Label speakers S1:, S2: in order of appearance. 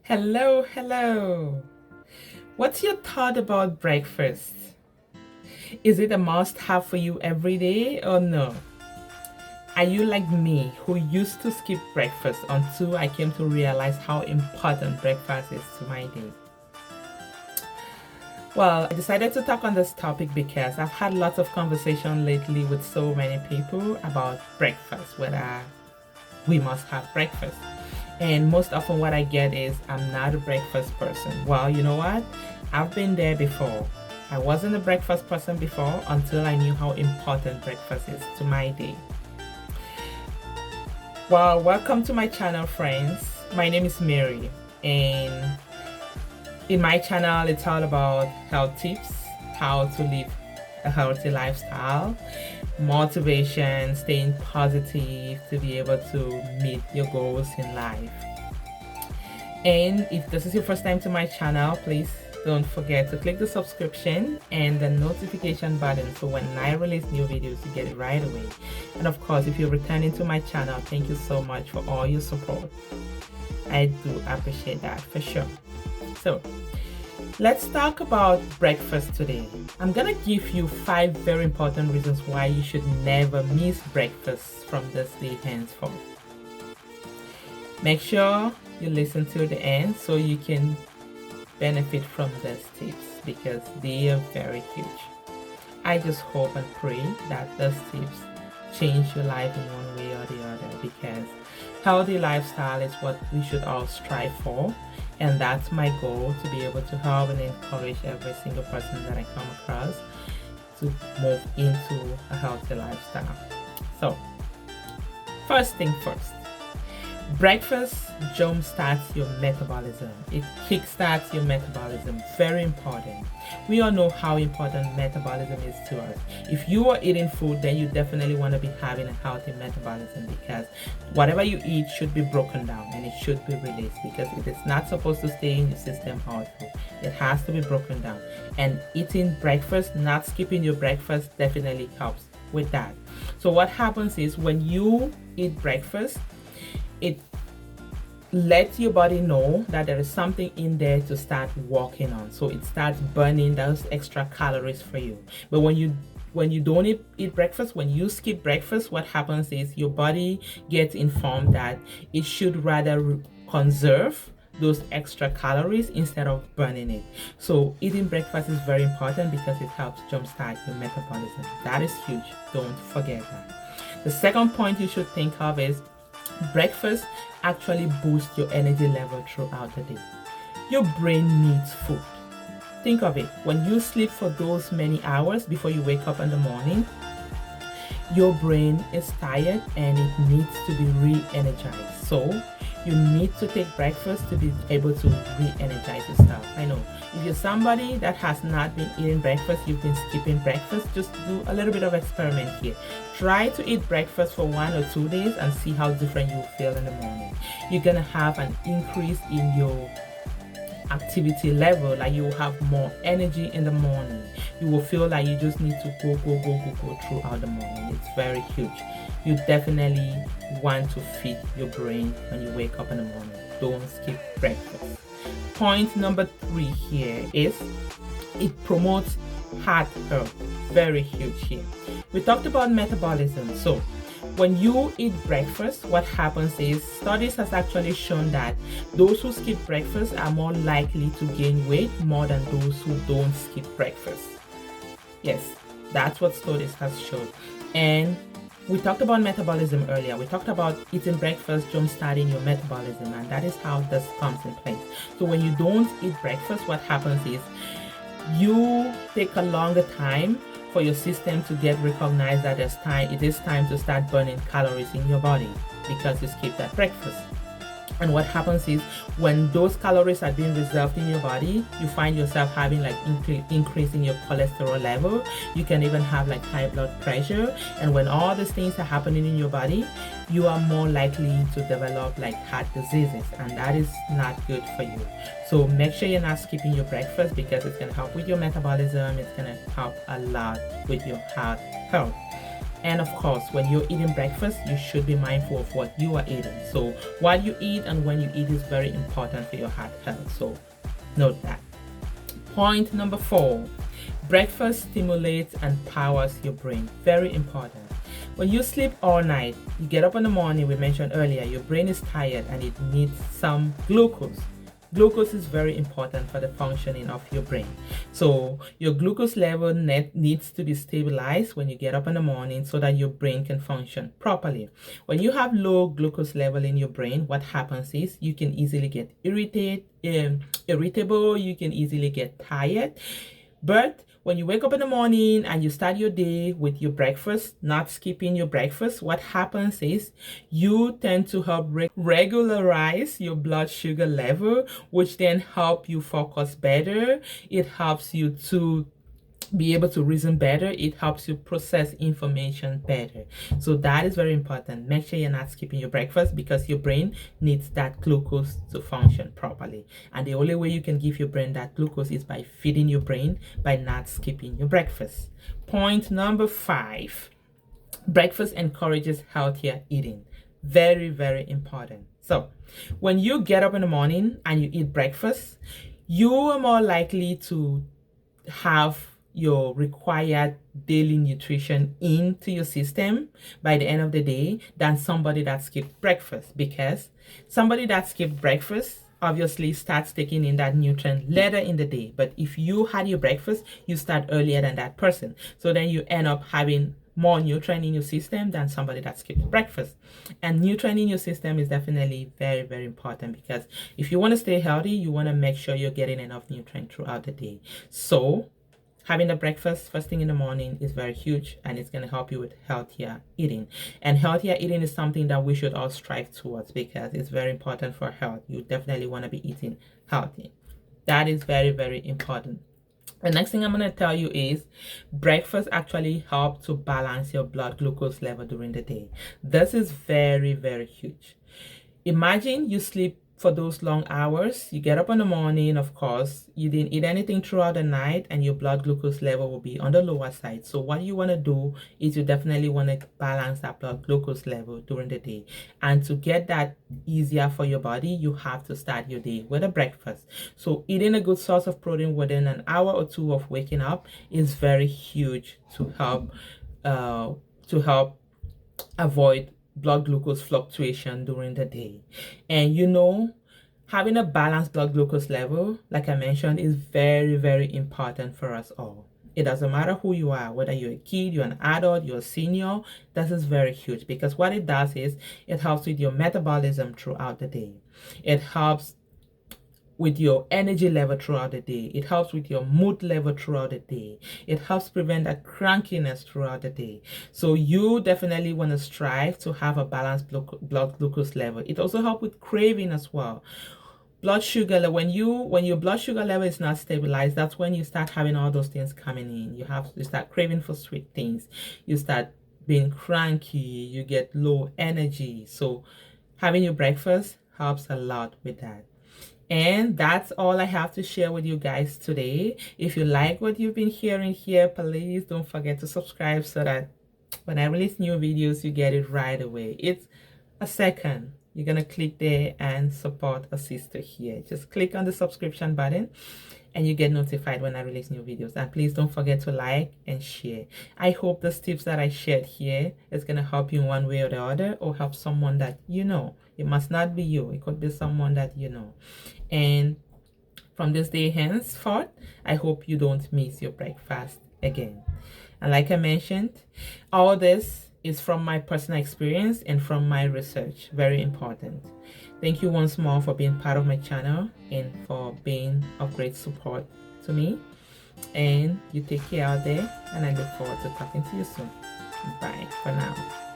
S1: Hello, hello. What's your thought about breakfast? Is it a must have for you every day or no? Are you like me who used to skip breakfast until I came to realize how important breakfast is to my day? Well, I decided to talk on this topic because I've had lots of conversation lately with so many people about breakfast, whether we must have breakfast. And most often what I get is, I'm not a breakfast person. Well, you know what? I've been there before. I wasn't a breakfast person before until I knew how important breakfast is to my day. Well, welcome to my channel, friends. My name is Mary, and in my channel, it's all about health tips, how to live a healthy lifestyle, motivation, staying positive to be able to meet your goals in life. And if this is your first time to my channel, please don't forget to click the subscription and the notification button so when I release new videos you get it right away. And of course, if you're returning to my channel, thank you so much for all your support. I do appreciate that for sure. So let's talk about breakfast today. I'm gonna give you 5 very important reasons why you should never miss breakfast from this day henceforth. Make sure you listen to the end so you can benefit from these tips because they are very huge. I just hope and pray that these tips change your life in one way or the other, because healthy lifestyle is what we should all strive for, and that's my goal, to be able to help and encourage every single person that I come across to move into a healthy lifestyle. So first thing first, breakfast jumpstarts your metabolism. It kickstarts your metabolism. Very important. We all know how important metabolism is to us. If you are eating food, then you definitely want to be having a healthy metabolism, because whatever you eat should be broken down and it should be released, because it is not supposed to stay in your system all through. It has to be broken down. And eating breakfast, not skipping your breakfast, definitely helps with that. So what happens is, when you eat breakfast, it lets your body know that there is something in there to start working on. So it starts burning those extra calories for you. But when you don't eat breakfast, when you skip breakfast, what happens is your body gets informed that it should rather conserve those extra calories instead of burning it. So eating breakfast is very important because it helps jumpstart your metabolism. That is huge. Don't forget that. The second point you should think of is, breakfast actually boosts your energy level throughout the day. Your brain needs food. Think of it. When you sleep for those many hours before you wake up in the morning, your brain is tired and it needs to be re-energized. So you need to take breakfast to be able to re-energize yourself. I know if you're somebody that has not been eating breakfast, you've been skipping breakfast, just do a little bit of experiment here. Try to eat breakfast for 1 or 2 days and see how different you feel in the morning. You're gonna have an increase in your activity level. Like, you will have more energy in the morning. You will feel like you just need to go throughout the morning. It's very huge. You definitely want to feed your brain when you wake up in the morning. Don't skip breakfast. Point number 3 here is, it promotes heart health. Very huge here. We talked about metabolism. So when you eat breakfast, what happens is, studies has actually shown that those who skip breakfast are more likely to gain weight more than those who don't skip breakfast. Yes, that's what studies has shown. And we talked about metabolism earlier. We talked about eating breakfast jumpstarting your metabolism, and that is how this comes in place. So when you don't eat breakfast, what happens is, you take a longer time for your system to get recognized that it is time to start burning calories in your body, because you skipped that breakfast. And what happens is, when those calories are being reserved in your body, you find yourself having like increase in your cholesterol level. You can even have like high blood pressure. And when all these things are happening in your body, you are more likely to develop like heart diseases, and that is not good for you. So make sure you're not skipping your breakfast, because it's going to help with your metabolism. It's going to help a lot with your heart health. And of course, when you're eating breakfast, you should be mindful of what you are eating. So what you eat and when you eat is very important for your heart health. So note that. Point number 4, breakfast stimulates and powers your brain. Very important. When you sleep all night, you get up in the morning, we mentioned earlier, your brain is tired and it needs some glucose. Glucose is very important for the functioning of your brain. So your glucose level needs to be stabilized when you get up in the morning so that your brain can function properly. When you have low glucose level in your brain, what happens is you can easily get irritable, you can easily get tired. But when you wake up in the morning and you start your day with your breakfast, not skipping your breakfast, what happens is you tend to help regularize your blood sugar level, which then help you focus better. It helps you to be able to reason better. It helps you process information better. So that is very important. Make sure you're not skipping your breakfast because your brain needs that glucose to function properly. And the only way you can give your brain that glucose is by feeding your brain, by not skipping your breakfast. Point number 5, breakfast encourages healthier eating. Very, very important. So when you get up in the morning and you eat breakfast, you are more likely to have your required daily nutrition into your system by the end of the day than somebody that skipped breakfast, because somebody that skipped breakfast obviously starts taking in that nutrient later in the day. But if you had your breakfast, you start earlier than that person. So then you end up having more nutrient in your system than somebody that skips breakfast. And nutrient in your system is definitely very, very important, because if you want to stay healthy, you want to make sure you're getting enough nutrient throughout the day. So having a breakfast first thing in the morning is very huge, and it's going to help you with healthier eating. And healthier eating is something that we should all strive towards because it's very important for health. You definitely want to be eating healthy. That is very, very important. The next thing I'm going to tell you is breakfast actually helps to balance your blood glucose level during the day. This is very, very huge. Imagine you sleep for those long hours, you get up in the morning, of course, you didn't eat anything throughout the night, and your blood glucose level will be on the lower side. So what you want to do is you definitely want to balance that blood glucose level during the day. And to get that easier for your body, you have to start your day with a breakfast. So eating a good source of protein within an hour or two of waking up is very huge to help avoid blood glucose fluctuation during the day. And having a balanced blood glucose level, like I mentioned, is very, very important for us all. It doesn't matter who you are, whether you're a kid, you're an adult, you're a senior. This is very huge, because what it does is it helps with your metabolism throughout the day. It helps with your energy level throughout the day. It helps with your mood level throughout the day. It helps prevent that crankiness throughout the day. So you definitely want to strive to have a balanced blood glucose level. It also helps with craving as well. Blood sugar, when your blood sugar level is not stabilized, that's when you start having all those things coming in. You start craving for sweet things. You start being cranky. You get low energy. So having your breakfast helps a lot with that. And that's all I have to share with you guys today. If you like what you've been hearing here, please don't forget to subscribe so that when I release new videos, you get it right away. It's a second. You're going to click there and support a sister here. Just click on the subscription button and you get notified when I release new videos. And please don't forget to like and share. I hope the tips that I shared here is going to help you in one way or the other, or help someone that you know. It must not be you. It could be someone that you know. And from this day henceforth, I hope you don't miss your breakfast again. And like I mentioned, all this is from my personal experience and from my research. Very important. Thank you once more for being part of my channel and for being of great support to me. And you take care out there, and I look forward to talking to you soon. Bye for now.